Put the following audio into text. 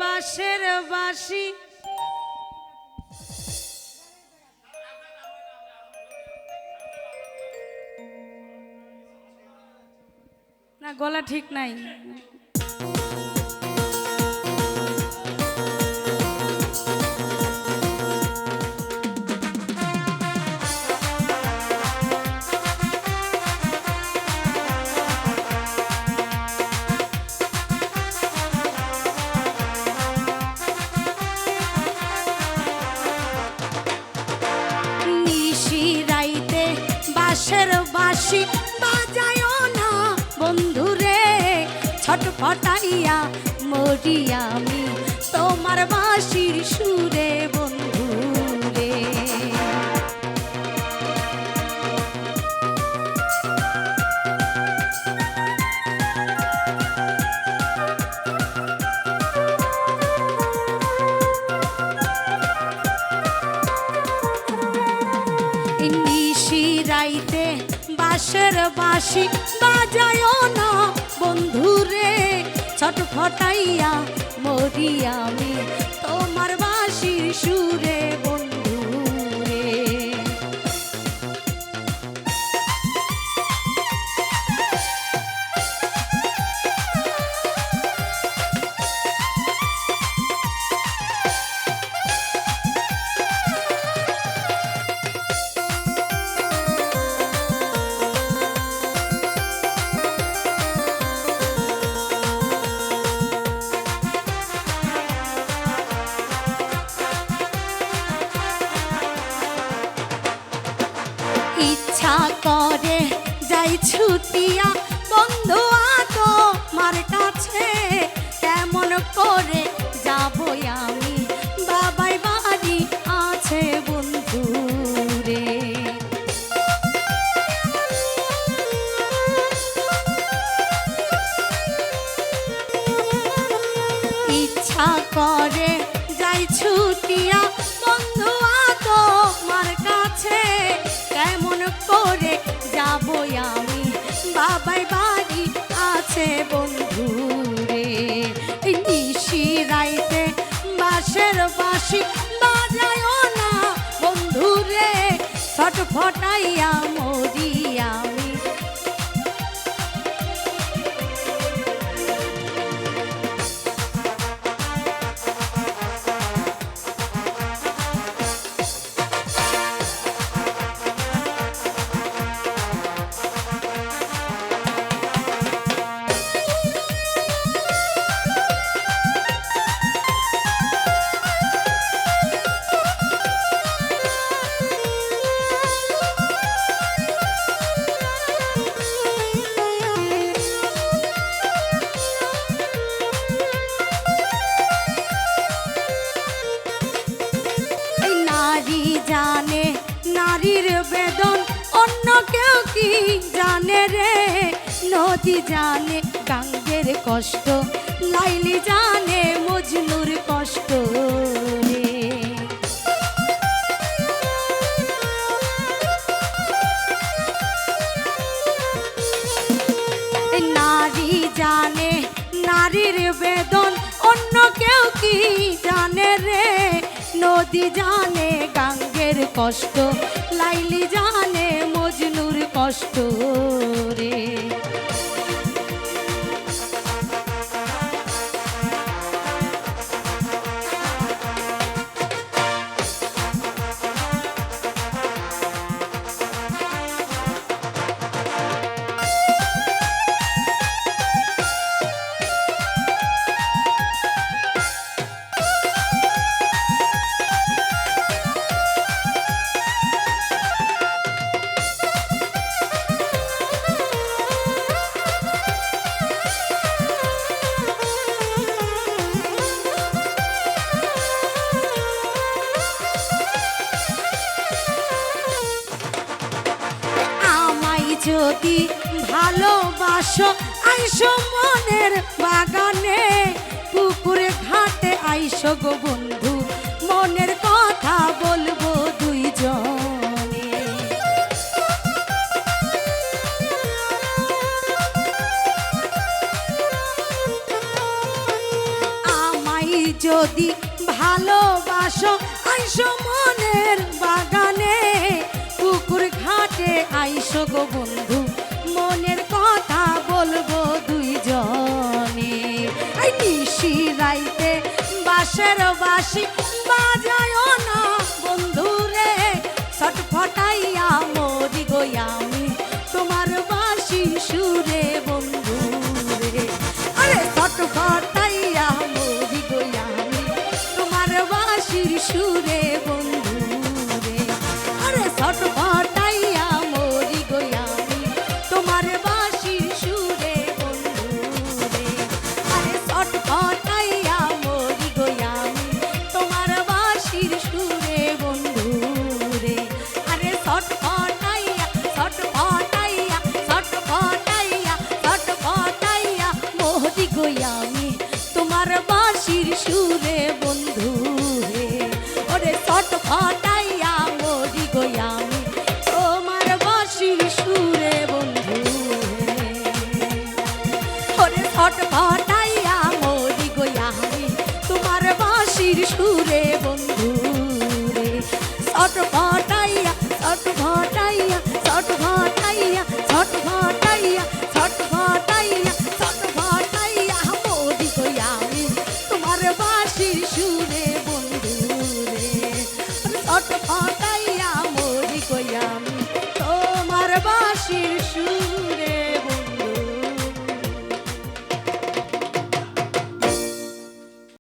বাঁশের বাঁশি না, গলা ঠিক নাই। বাঁশের বাঁশি বাজায়ও না বন্ধুরে, ছটফটাইয়া মরি আমি তোমার বাঁশির সুরে বন্ধুরে। নিশিরাইতে বাঁশের বাঁশি বাজায়ও না বন্ধুরে, ছটফটাইয়া মরি আমি তোমার বাঁশির সুরে বন্ধুরে। ইচ্ছা করে যাই ছুটিয়া বন্ধু তোমার কাছে, কেমন করে যাব আমি বাবাই বাড়ি আছে বন্ধু রে। ইচ্ছা করে যাই ছুটিয়া বন্ধু তোমার কাছে, কেমন করে যাব আমি বাবাই বাড়ি আছে বন্ধু রে। নিশিরাইতে বাঁশের বাঁশি বাজায়ও না বন্ধু রে, ছটফটাইয়া মরি আমি। জানে নারীর বেদন, অন্য কেউ কি জানে রে। নদী জানে গাঙ্গের কষ্ট, লাইলি জানে মজনুর কষ্ট রে। নারী জানে নারীর বেদন, অন্য কেউ কি জানে রে। নদী জানে গাঙ্গের কষ্ট, লাইলি জানে মজনুর কষ্ট রে। যদি ভালোবাসো আইসো মনের বাগানে, পুকুরে ঘাটে আইসো গো বন্ধু, মনের কথা বলবো দুইজনে। আমায় যদি ভালোবাসো আইসো মনের বাগানে, পুকুর ঘাটে আইসো গো বন্ধু, মনের কথা বলবো দুইজনে। এই নিশি রাইতে বাঁশের বাঁশি বাজায় না বন্ধু রে, ছটফটাইয়া মরি গো আমি তোমার বাঁশি সুরে বন্ধু রে। আরে ছটফটাইয়া মরি গো আমি তোমার বাঁশির সুরে বন্ধু রে। আরে ছটফটাইয়া মরি গো আমি তোমার বাঁশির সুরে বন্ধু রে। আরে ছটফটাইয়া মরি গো আমি তোমার বাঁশির সুরে বন্ধু রে। আরে ছটফটাইয়া ছটফটাইয়া ছটফটাইয়া ছটফটাইয়া মরি গো আমি তোমার বাঁশির সুরে বন্ধু রে। ওরে ছটফটাইয়া মরি গো আমি তোমার বাঁশির সুরে বন্ধু রে। ওরে ছটফটাইয়া মরি গো আমি তোমার বাঁশির সুরে বন্ধু রে। ছটফটাইয়া ছটফটাইয়া ছটফটাইয়া ছটফটাইয়া ছটফটাইয়া ছটফটাইয়া মরি গো আমি তোমার বাঁশির সুরে বন্ধু রে। ছটফটাইয়া